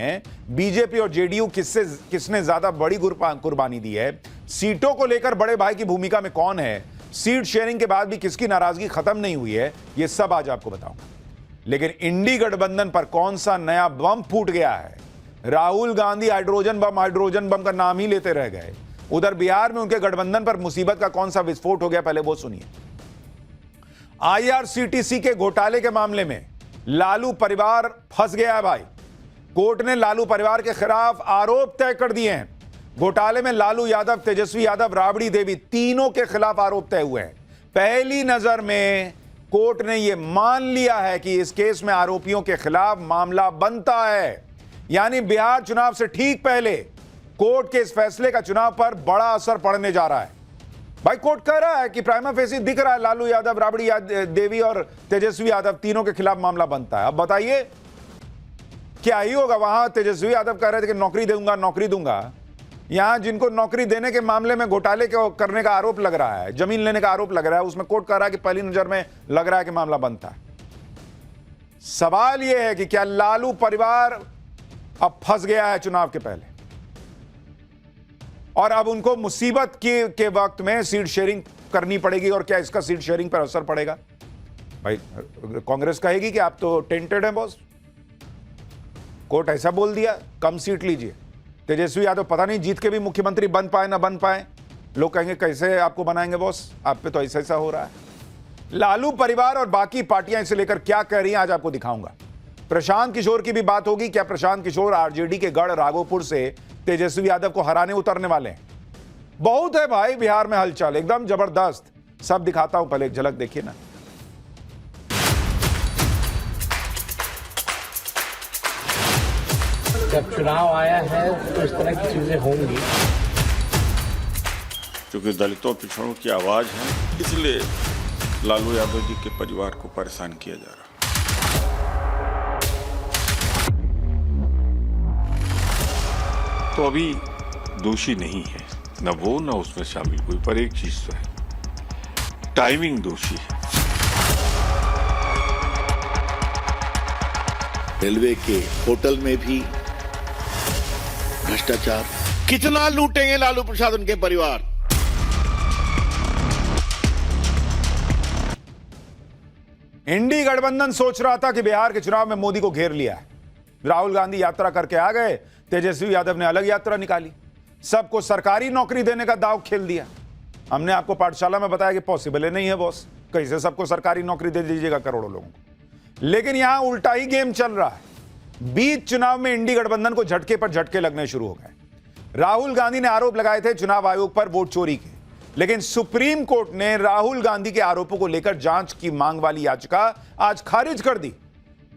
हैं बीजेपी और जेडीयू किसने ज्यादा बड़ी कुर्बानी दी है, सीटों को लेकर बड़े भाई की भूमिका में कौन है, सीट शेयरिंग के बाद भी किसकी नाराजगी खत्म नहीं हुई है, यह सब आज आपको बताऊंगा। लेकिन इंडी गठबंधन पर कौन सा नया बम फूट गया है? राहुल गांधी हाइड्रोजन बम का नाम ही लेते रह गए। उधर बिहार में उनके गठबंधन पर मुसीबत का कौन सा विस्फोट हो गया, पहले वो सुनिए। आईआरसीटीसी के घोटाले के मामले में लालू परिवार फंस गया है भाई। कोर्ट ने लालू परिवार के खिलाफ आरोप तय कर दिए हैं। घोटाले में लालू यादव, तेजस्वी यादव, राबड़ी देवी तीनों के खिलाफ आरोप तय हुए हैं। पहली नजर में कोर्ट ने यह मान लिया है कि इस केस में आरोपियों के खिलाफ मामला बनता है। यानी बिहार चुनाव से ठीक पहले कोर्ट के इस फैसले का चुनाव पर बड़ा असर पड़ने जा रहा है। भाई कोर्ट कह रहा है कि प्राइमा फेसी दिख रहा है लालू यादव, राबड़ी देवी और तेजस्वी यादव तीनों के खिलाफ मामला बनता है। अब बताइए क्या ही होगा? वहां तेजस्वी यादव कह रहे थे कि नौकरी दूंगा। यहां जिनको नौकरी देने के मामले में घोटाले करने का आरोप लग रहा है, जमीन लेने का आरोप लग रहा है, उसमें कोर्ट कह रहा है कि पहली नजर में लग रहा है कि मामला बनता है। सवाल यह है कि क्या लालू परिवार अब फंस गया है चुनाव के पहले, और अब उनको मुसीबत के वक्त में सीट शेयरिंग करनी पड़ेगी, और क्या इसका सीट शेयरिंग पर असर पड़ेगा? भाई कांग्रेस कहेगी कि आप तो टेंटेड हैं बॉस, कोर्ट ऐसा बोल दिया, कम सीट लीजिए। तेजस्वी यादव पता नहीं जीत के भी मुख्यमंत्री बन पाए ना बन पाए, लोग कहेंगे कैसे आपको बनाएंगे बॉस, आप पे तो ऐसा हो रहा है। लालू परिवार और बाकी पार्टियां इसे लेकर क्या कह रही हैं आज आपको दिखाऊंगा। प्रशांत किशोर की भी बात होगी। क्या प्रशांत किशोर आरजेडी के गढ़ राघोपुर से तेजस्वी यादव को हराने उतरने वाले हैं? बहुत है भाई बिहार में हलचल, एकदम जबरदस्त। सब दिखाता हूं, पहले एक झलक देखिए ना। जब चुनाव आया है तो इस तरह की चीजें होंगी। क्योंकि दलितों पिछड़ों की आवाज है, इसलिए लालू यादव जी के परिवार को परेशान किया जा रहा है। तो अभी दोषी नहीं है, न वो न उसमें शामिल कोई, पर एक चीज तो है, टाइमिंग दोषी है। रेलवे के होटल में भी भ्रष्टाचार, कितना लूटेंगे लालू प्रसाद उनके परिवार। इंडी गठबंधन सोच रहा था कि बिहार के चुनाव में मोदी को घेर लिया है। राहुल गांधी यात्रा करके आ गए, तेजस्वी यादव ने अलग यात्रा निकाली, सबको सरकारी नौकरी देने का दांव खेल दिया। हमने आपको पाठशाला में बताया कि पॉसिबल ही नहीं है बॉस, कैसे सबको सरकारी नौकरी दे दीजिएगा करोड़ों लोगों को। लेकिन यहां उल्टा ही गेम चल रहा है। बीच चुनाव में इंडी गठबंधन को झटके पर झटके लगने शुरू हो गए। राहुल गांधी ने आरोप लगाए थे चुनाव आयोग पर वोट चोरी के, लेकिन सुप्रीम कोर्ट ने राहुल गांधी के आरोपों को लेकर जांच की मांग वाली याचिका आज खारिज कर दी।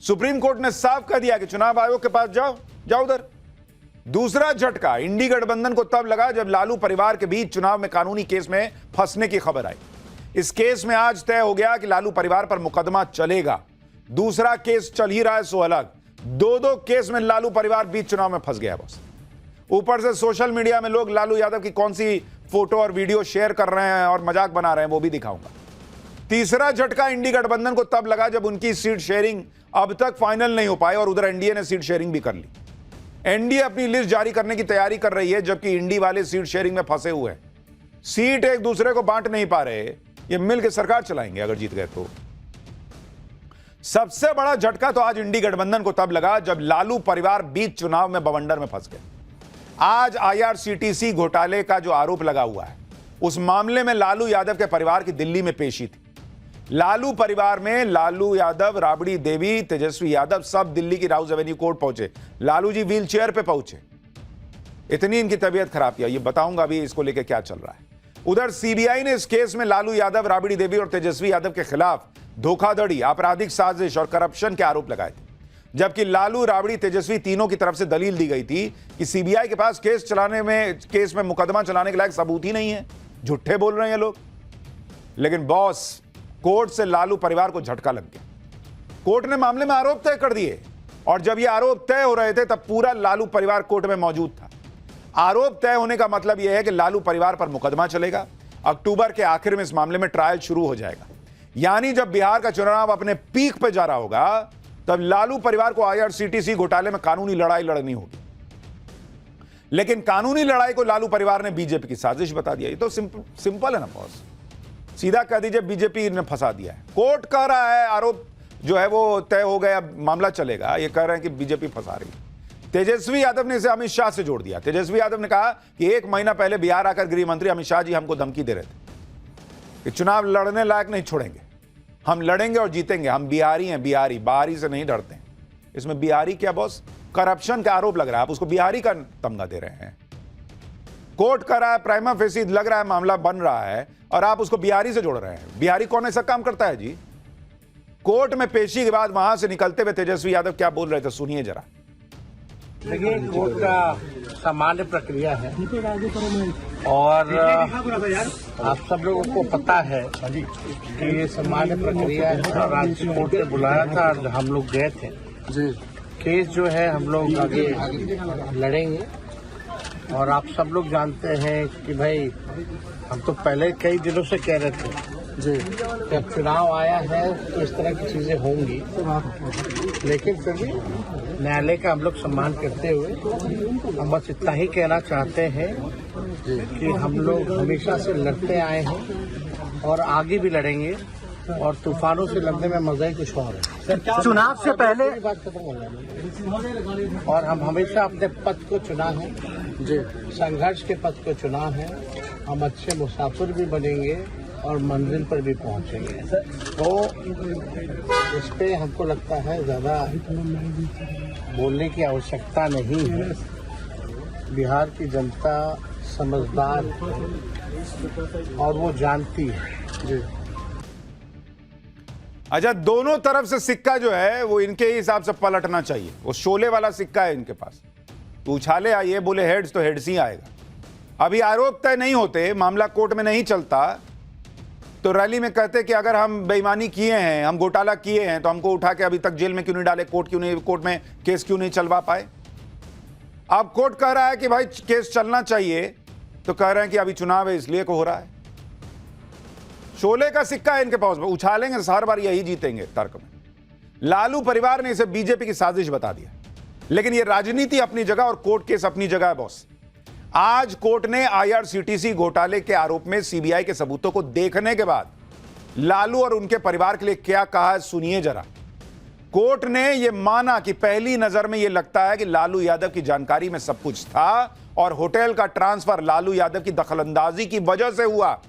सुप्रीम कोर्ट ने साफ कह दिया कि चुनाव आयोग के पास जाओ उधर। दूसरा झटका इंडी गठबंधन को तब लगा जब लालू परिवार के बीच चुनाव में कानूनी केस में फंसने की खबर आई। इस केस में आज तय हो गया कि लालू परिवार पर मुकदमा चलेगा। दूसरा केस चल ही रहा है सो अलग, दो केस में लालू परिवार बीच चुनाव में फंस गया बस। ऊपर से सोशल मीडिया में लोग लालू यादव की कौन सी फोटो और वीडियो शेयर कर रहे हैं और मजाक बना रहे हैं, वो भी दिखाऊंगा। तीसरा झटका इंडी गठबंधन को तब लगा जब उनकी सीट शेयरिंग अब तक फाइनल नहीं हो पाई, और उधर एनडीए ने सीट शेयरिंग भी कर ली। एनडीए अपनी लिस्ट जारी करने की तैयारी कर रही है, जबकि इंडी वाले सीट शेयरिंग में फंसे हुए हैं। सीट एक दूसरे को बांट नहीं पा रहे, ये मिलकर सरकार चलाएंगे अगर जीत गए तो। सबसे बड़ा झटका तो आज इंडी गठबंधन को तब लगा जब लालू परिवार बीच चुनाव में बवंडर में फंस गए। आज आईआरसीटीसी घोटाले का जो आरोप लगा हुआ है, उस मामले में लालू यादव के परिवार की दिल्ली में पेशी थी। लालू परिवार में लालू यादव, राबड़ी देवी, तेजस्वी यादव सब दिल्ली की राउज एवेन्यू कोर्ट पहुंचे। लालू जी व्हील चेयर पे पहुंचे, इतनी इनकी तबीयत खराब किया। ये बताऊंगा अभी इसको लेकर क्या चल रहा है। उधर सीबीआई ने इस केस में लालू यादव, राबड़ी देवी और तेजस्वी यादव के खिलाफ धोखाधड़ी, आपराधिक साजिश और करप्शन के आरोप लगाए थे, जबकि लालू, राबड़ी, तेजस्वी तीनों की तरफ से दलील दी गई थी कि सीबीआई के पास केस में मुकदमा चलाने के लायक सबूत ही नहीं है, झूठे बोल रहे हैं लोग। लेकिन बॉस, कोर्ट से लालू परिवार को झटका लग गया। कोर्ट ने मामले में आरोप तय कर दिए, और जब ये आरोप तय हो रहे थे तब पूरा लालू परिवार कोर्ट में मौजूद था। आरोप तय होने का मतलब यह है कि लालू परिवार पर मुकदमा चलेगा। अक्टूबर के आखिर में इस मामले में ट्रायल शुरू हो जाएगा। यानी जब बिहार का चुनाव अपने पीक पे जा रहा होगा, तब लालू परिवार को आईआरसीटीसी घोटाले में कानूनी लड़ाई लड़नी होगी। लेकिन कानूनी लड़ाई को लालू परिवार ने बीजेपी की साजिश बता दिया। ये तो सिंपल है ना बॉस, सीधा कह दीजिए बीजेपी ने फंसा दिया है। कोर्ट कह रहा है आरोप जो है वो तय हो गया, मामला चलेगा। ये कह रहे हैं कि बीजेपी फंसा रही है। तेजस्वी यादव ने इसे अमित शाह से जोड़ दिया। तेजस्वी यादव ने कहा कि 1 महीना पहले बिहार आकर गृह मंत्री अमित शाह जी हमको धमकी दे रहे थे कि चुनाव लड़ने लायक नहीं छोड़ेंगे, हम लड़ेंगे और जीतेंगे, हम बिहारी हैं, बिहारी बाहरी से नहीं डरते हैं। इसमें बिहारी क्या बॉस, करप्शन का आरोप लग रहा है, आप उसको बिहारी का तमगा दे रहे हैं। कोर्ट कर रहा है, प्राइमा फेसी लग रहा है, मामला बन रहा है और आप उसको बिहारी से जोड़ रहे हैं। बिहारी कौन ऐसा काम करता है जी? कोर्ट में पेशी के बाद वहां से निकलते हुए तेजस्वी यादव क्या बोल रहे थे, सुनिए जरा। देखिए, कोर्ट का सामान्य प्रक्रिया है और आप सब लोगों को पता है कि ये सामान्य प्रक्रिया है और आज कोर्ट ने बुलाया था और हम लोग गए थे जी। केस जो है हम लोग आगे लड़ेंगे और आप सब लोग जानते हैं कि भाई हम तो पहले कई दिनों से कह रहे थे जी, जब चुनाव आया है तो इस तरह की चीजें होंगी, लेकिन फिर भी न्यायालय का हम लोग सम्मान करते हुए हम बस इतना ही कहना चाहते हैं कि हम लोग हमेशा से लड़ते आए हैं और आगे भी लड़ेंगे और तूफानों से लड़ने में मजा ही कुछ और है। चुनाव से पहले बात खत्म हो जाएगी और हम हमेशा अपने पथ को चुना है जी, संघर्ष के पथ को चुना है। हम अच्छे मुसाफिर भी बनेंगे और मंजिल पर भी पहुंचेंगे। तो इस पे हमको लगता है ज्यादा बोलने की आवश्यकता नहीं है। बिहार की जनता समझदार है और वो जानती है जी। अच्छा, दोनों तरफ से सिक्का जो है वो इनके हिसाब से पलटना चाहिए। वो शोले वाला सिक्का है इनके पास, तो उछाले आइए, बोले हेड्स तो हेड्स ही आएगा। अभी आरोप तय नहीं होते, मामला कोर्ट में नहीं चलता, तो रैली में कहते कि अगर हम बेईमानी किए हैं, हम घोटाला किए हैं, तो हमको उठा के अभी तक जेल में क्यों नहीं डाले, कोर्ट में केस क्यों नहीं चलवा पाए। अब कोर्ट कह रहा है कि भाई केस चलना चाहिए, तो कह रहे हैं कि अभी चुनाव है इसलिए को हो रहा है। शोले का सिक्का है इनके पास, उछालेंगे हर बार यही जीतेंगे तर्क में। लालू परिवार ने इसे बीजेपी की साजिश बता दिया, लेकिन यह राजनीति अपनी जगह और कोर्ट केस अपनी जगह है बॉस। आज कोर्ट ने आईआरसीटीसी घोटाले के आरोप में सीबीआई के सबूतों को देखने के बाद लालू और उनके परिवार के लिए क्या कहा है, सुनिए जरा। कोर्ट ने यह माना कि पहली नजर में यह लगता है कि लालू यादव की जानकारी में सब कुछ था और होटल का ट्रांसफर लालू यादव की दखलंदाजी की वजह से हुआ।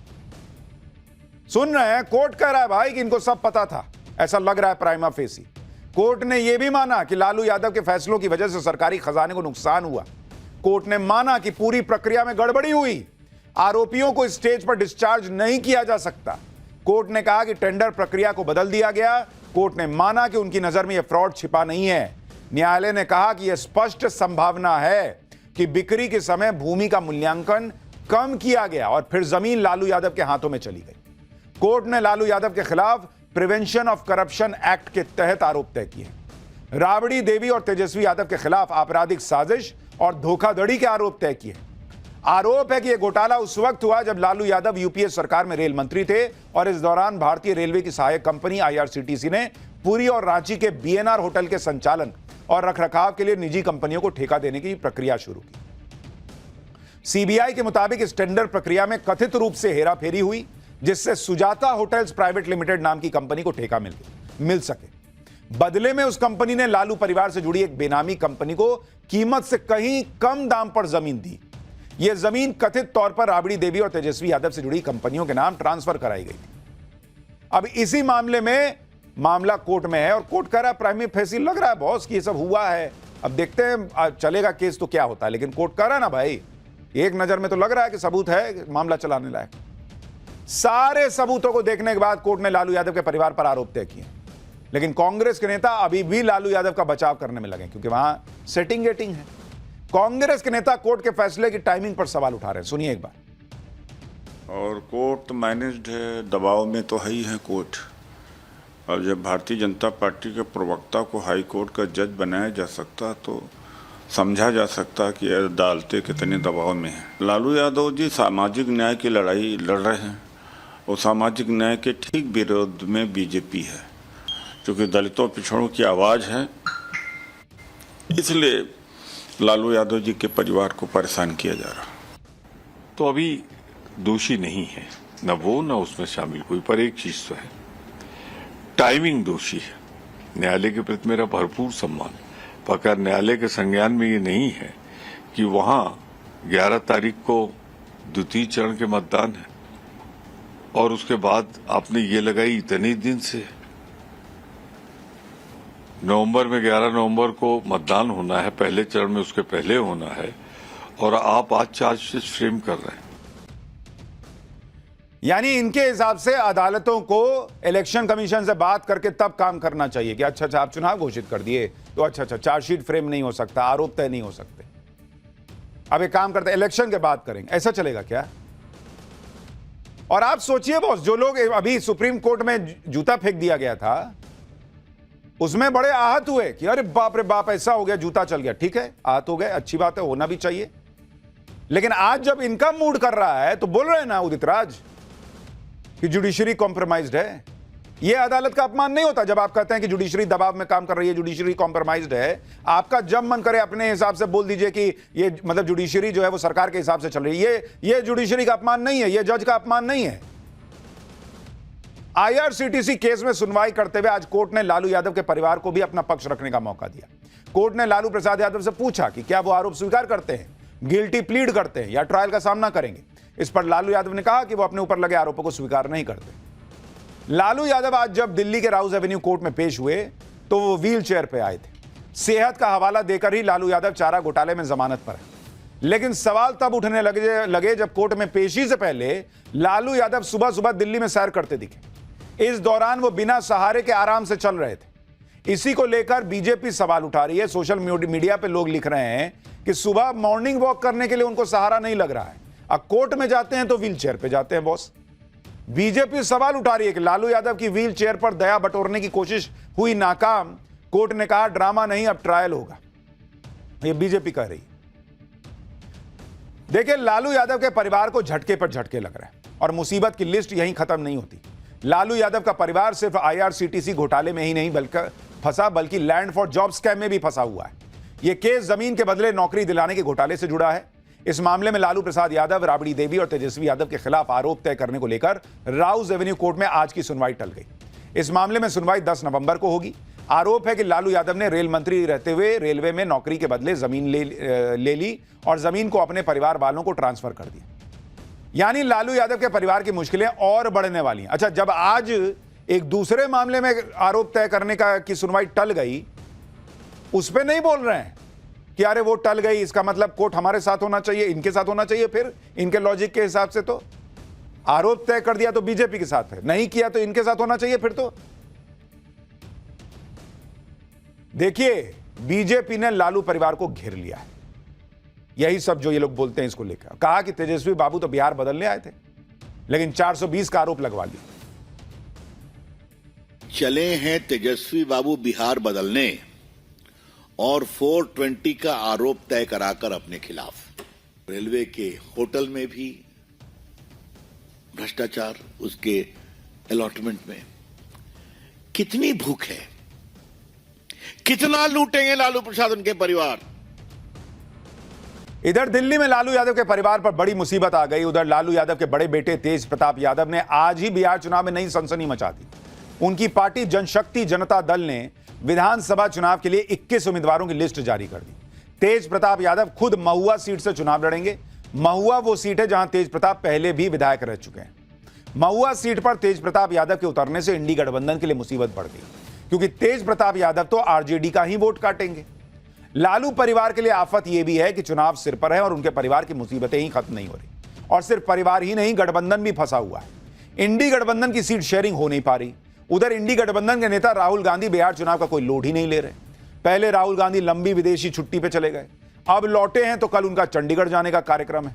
सुन रहे हैं, कोर्ट कह रहा है भाई कि इनको सब पता था, ऐसा लग रहा है प्राइमा फेसी। कोर्ट ने यह भी माना कि लालू यादव के फैसलों की वजह से सरकारी खजाने को नुकसान हुआ। कोर्ट ने माना कि पूरी प्रक्रिया में गड़बड़ी हुई, आरोपियों को स्टेज पर डिस्चार्ज नहीं किया जा सकता। कोर्ट ने कहा कि टेंडर प्रक्रिया को बदल दिया गया। कोर्ट ने माना कि उनकी नजर में यह फ्रॉड छिपा नहीं है। न्यायालय ने कहा कि यह स्पष्ट संभावना है कि बिक्री के समय भूमि का मूल्यांकन कम किया गया और फिर जमीन लालू यादव के हाथों में चली गई। कोर्ट ने लालू यादव के खिलाफ प्रिवेंशन ऑफ करप्शन एक्ट के तहत आरोप तय किए। राबड़ी देवी और तेजस्वी यादव के खिलाफ आपराधिक साजिश और धोखाधड़ी के आरोप तय किए। आरोप है कि यह घोटाला उस वक्त हुआ जब लालू यादव यूपीए सरकार में रेल मंत्री थे और इस दौरान भारतीय रेलवे की सहायक कंपनी आईआरसीटीसी ने पुरी और रांची के बीएनआर होटल के संचालन और रखरखाव के लिए निजी कंपनियों को ठेका देने की प्रक्रिया शुरू की। सीबीआई के मुताबिक इस टेंडर प्रक्रिया में कथित रूप से हेराफेरी हुई, जिससे सुजाता होटल्स प्राइवेट लिमिटेड नाम की कंपनी को ठेका मिल सके। बदले में उस कंपनी ने लालू परिवार से जुड़ी एक बेनामी कंपनी को कीमत से कहीं कम दाम पर जमीन दी। यह जमीन कथित तौर पर राबड़ी देवी और तेजस्वी यादव से जुड़ी कंपनियों के नाम ट्रांसफर कराई गई थी। अब इसी मामले में मामला कोर्ट में है और कोर्ट कह रहा है प्राइमा फेसी लग रहा है बॉस कि यह सब हुआ है। अब देखते हैं चलेगा केस तो क्या होता है, लेकिन कोर्ट कह रहा है ना भाई, एक नजर में तो लग रहा है कि सबूत है मामला चलाने लायक। सारे सबूतों को देखने के बाद कोर्ट ने लालू यादव के परिवार पर आरोप तय किए, लेकिन कांग्रेस के नेता अभी भी लालू यादव का बचाव करने में लगे क्योंकि वहां सेटिंग गेटिंग है। कांग्रेस के नेता कोर्ट के फैसले की टाइमिंग पर सवाल उठा रहे हैं, सुनिए एक बार। और कोर्ट मैनेज्ड है, दबाव में तो है ही है कोर्ट। और जब भारतीय जनता पार्टी के प्रवक्ता को हाई कोर्ट का जज बनाया जा सकता तो समझा जा सकता कि अदालतें कितने दबाव में हैं। लालू यादव जी सामाजिक न्याय की लड़ाई लड़ रहे हैं और सामाजिक न्याय के ठीक विरोध में बीजेपी है। क्योंकि दलितों पिछड़ों की आवाज़ है, इसलिए लालू यादव जी के परिवार को परेशान किया जा रहा। तो अभी दोषी नहीं है, न वो न उसमें शामिल कोई, पर एक चीज तो है, टाइमिंग दोषी है। न्यायालय के प्रति मेरा भरपूर सम्मान, पर न्यायालय के संज्ञान में ये नहीं है कि वहां 11 तारीख को द्वितीय चरण के मतदान है और उसके बाद आपने ये लगाई इतने दिन से। नवंबर में 11 नवंबर को मतदान होना है, पहले चरण में उसके पहले होना है, और आप आज चार्जशीट फ्रेम कर रहे हैं। यानी इनके हिसाब से अदालतों को इलेक्शन कमीशन से बात करके तब काम करना चाहिए कि अच्छा आप चुनाव घोषित कर दिए तो अच्छा चार्जशीट फ्रेम नहीं हो सकता, आरोप तय नहीं हो सकते, अब एक काम करते इलेक्शन के बाद करेंगे, ऐसा चलेगा क्या? और आप सोचिए बॉस, जो लोग अभी सुप्रीम कोर्ट में जूता फेंक दिया गया था उसमें बड़े आहत हुए कि अरे बाप रे बाप ऐसा हो गया, जूता चल गया। ठीक है, आहत हो गए, अच्छी बात है, होना भी चाहिए। लेकिन आज जब इनका मूड कर रहा है तो बोल रहे हैं ना उदित राज कि जुडिशरी कॉम्प्रोमाइज्ड है। यह अदालत का अपमान नहीं होता जब आप कहते हैं कि जुडिशरी दबाव में काम कर रही है, जुडिशरी कॉम्प्रोमाइज्ड है। आपका जब मन करे अपने हिसाब से बोल दीजिए कि ये मतलब जुडिशरी जो है वो सरकार के हिसाब से चल रही है। ये जुडिशरी का अपमान नहीं है, ये जज का अपमान नहीं है। आईआरसीटीसी केस में सुनवाई करते हुए आज कोर्ट ने लालू यादव के परिवार को भी अपना पक्ष रखने का मौका दिया। कोर्ट ने लालू प्रसाद यादव से पूछा कि क्या वो आरोप स्वीकार करते हैं, गिल्टी प्लीड करते हैं या ट्रायल का सामना करेंगे। इस पर लालू यादव ने कहा कि वो अपने ऊपर लगे आरोपों को स्वीकार नहीं करते। लालू यादव आज जब दिल्ली के राउज एवेन्यू कोर्ट में पेश हुए तो वो व्हील चेयर पर आए थे। सेहत का हवाला देकर ही लालू यादव चारा घोटाले में जमानत पर है। लेकिन सवाल तब उठने लगे जब कोर्ट में पेशी से पहले लालू यादव सुबह सुबह दिल्ली में सैर करते दिखे। इस दौरान वो बिना सहारे के आराम से चल रहे थे। इसी को लेकर बीजेपी सवाल उठा रही है। सोशल मीडिया पे लोग लिख रहे हैं कि सुबह मॉर्निंग वॉक करने के लिए उनको सहारा नहीं लग रहा है, अब कोर्ट में जाते हैं तो व्हील चेयर पे जाते हैं। बॉस, बीजेपी सवाल उठा रही है कि लालू यादव की व्हील चेयर पर दया बटोरने की कोशिश हुई नाकाम। कोर्ट ने कहा ड्रामा नहीं, अब ट्रायल होगा, ये बीजेपी कह रही है। देखिए, लालू यादव के परिवार को झटके पर झटके लग रहे हैं और मुसीबत की लिस्ट यहीं खत्म नहीं होती। लालू यादव का परिवार सिर्फ आईआरसीटीसी घोटाले में ही नहीं बल्कि लैंड फॉर जॉब स्कैम में भी फंसा हुआ है। यह केस जमीन के बदले नौकरी दिलाने के घोटाले से जुड़ा है। इस मामले में लालू प्रसाद यादव, राबड़ी देवी और तेजस्वी यादव के खिलाफ आरोप तय करने को लेकर राउज एवेन्यू कोर्ट में आज की सुनवाई टल गई। इस मामले में सुनवाई 10 नवंबर को होगी। आरोप है कि लालू यादव ने रेल मंत्री रहते हुए रेलवे में नौकरी के बदले जमीन ले ली और जमीन को अपने परिवार वालों को ट्रांसफर कर दिया। यानी लालू यादव के परिवार की मुश्किलें और बढ़ने वाली हैं। अच्छा, जब आज एक दूसरे मामले में आरोप तय करने की सुनवाई टल गई, उस पर नहीं बोल रहे हैं कि अरे वो टल गई, इसका मतलब कोर्ट हमारे साथ होना चाहिए, इनके साथ होना चाहिए। फिर इनके लॉजिक के हिसाब से तो आरोप तय कर दिया तो बीजेपी के साथ है, नहीं किया तो इनके साथ होना चाहिए। फिर तो देखिए, बीजेपी ने लालू परिवार को घेर लिया है। यही सब जो ये लोग बोलते हैं इसको लेकर। कहा कि तेजस्वी बाबू तो बिहार बदलने आए थे, लेकिन 420 का आरोप लगवा लिया। चले हैं तेजस्वी बाबू बिहार बदलने और 420 का आरोप तय कराकर अपने खिलाफ। रेलवे के होटल में भी भ्रष्टाचार, उसके अलॉटमेंट में। कितनी भूख है, कितना लूटेंगे लालू प्रसाद उनके परिवार। इधर दिल्ली में लालू यादव के परिवार पर बड़ी मुसीबत आ गई। उधर लालू यादव के बड़े बेटे तेज प्रताप यादव ने आज ही बिहार चुनाव में नई सनसनी मचा दी। उनकी पार्टी जनशक्ति जनता दल ने विधानसभा चुनाव के लिए 21 उम्मीदवारों की लिस्ट जारी कर दी। तेज प्रताप यादव खुद महुआ सीट से चुनाव लड़ेंगे। महुआ वो सीट है जहां तेज प्रताप पहले भी विधायक रह चुके हैं। महुआ सीट पर तेज प्रताप यादव के उतरने से इंडी गठबंधन के लिए मुसीबत बढ़ गई, क्योंकि तेज प्रताप यादव तो आरजेडी का ही वोट काटेंगे। लालू परिवार के लिए आफत यह भी है कि चुनाव सिर पर है और उनके परिवार की मुसीबतें ही खत्म नहीं हो रही। और सिर्फ परिवार ही नहीं, गठबंधन भी फंसा हुआ है। इंडी गठबंधन की सीट शेयरिंग हो नहीं पा रही। उधर इंडी गठबंधन के नेता राहुल गांधी बिहार चुनाव का कोई लोड ही नहीं ले रहे। पहले राहुल गांधी लंबी विदेशी छुट्टी पे चले गए, अब लौटे हैं तो कल उनका चंडीगढ़ जाने का कार्यक्रम है।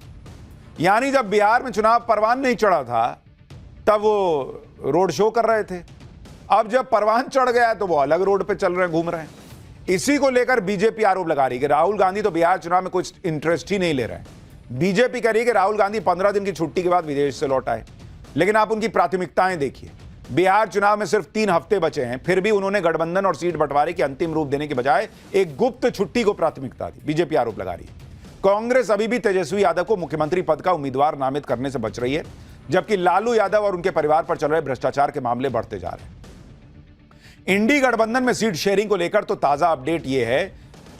यानी जब बिहार में चुनाव परवान नहीं चढ़ा था तब वो रोड शो कर रहे थे, अब जब परवान चढ़ गया तो वो अलग रोड पे चल रहे हैं, घूम रहे हैं। इसी को लेकर बीजेपी आरोप लगा रही है कि राहुल गांधी तो बिहार चुनाव में कुछ इंटरेस्ट ही नहीं ले रहे हैं। बीजेपी कह रही है कि राहुल गांधी 15 दिन की छुट्टी के बाद विदेश से लौट आए। लेकिन आप उनकी प्राथमिकताएं देखिए। बिहार चुनाव में सिर्फ 3 हफ्ते बचे हैं, फिर भी उन्होंने गठबंधन और सीट बंटवारे के अंतिम रूप देने के बजाय एक गुप्त छुट्टी को प्राथमिकता दी। बीजेपी आरोप लगा रही है कांग्रेस अभी भी तेजस्वी यादव को मुख्यमंत्री पद का उम्मीदवार नामित करने से बच रही है, जबकि लालू यादव और उनके परिवार पर चल रहे भ्रष्टाचार के मामले बढ़ते जा रहे हैं। इंडी गठबंधन में सीट शेयरिंग को लेकर तो ताजा अपडेट यह है,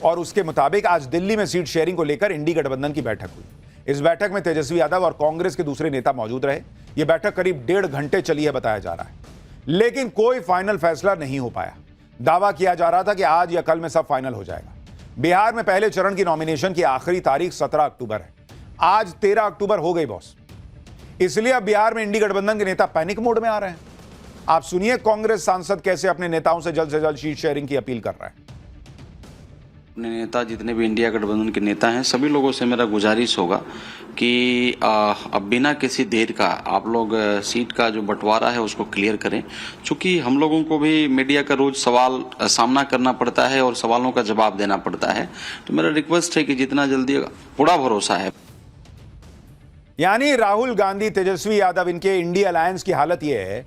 और उसके मुताबिक आज दिल्ली में सीट शेयरिंग को लेकर इंडी गठबंधन की बैठक हुई। इस बैठक में तेजस्वी यादव और कांग्रेस के दूसरे नेता मौजूद रहे। यह बैठक करीब 1.5 घंटे चली है बताया जा रहा है, लेकिन कोई फाइनल फैसला नहीं हो पाया। दावा किया जा रहा था कि आज या कल में सब फाइनल हो जाएगा। बिहार में पहले चरण की नॉमिनेशन की आखिरी तारीख 17 अक्टूबर है। आज 13 अक्टूबर हो गई बॉस। इसलिए अब बिहार में इंडी गठबंधन के नेता पैनिक मोड में आ रहे हैं। आप सुनिए कांग्रेस सांसद कैसे अपने नेताओं से जल्द सीट शेयरिंग की अपील कर रहे हैं। अपने नेता जितने भी इंडिया गठबंधन के नेता हैं, सभी लोगों से मेरा गुजारिश होगा कि अब बिना किसी देर का आप लोग सीट का जो बंटवारा है उसको क्लियर करें, क्योंकि हम लोगों को भी मीडिया का रोज सवाल सामना करना पड़ता है और सवालों का जवाब देना पड़ता है। तो मेरा रिक्वेस्ट है कि जितना जल्दी, पूरा भरोसा है। यानी राहुल गांधी, तेजस्वी यादव, इनके इंडी अलायंस की हालत यह है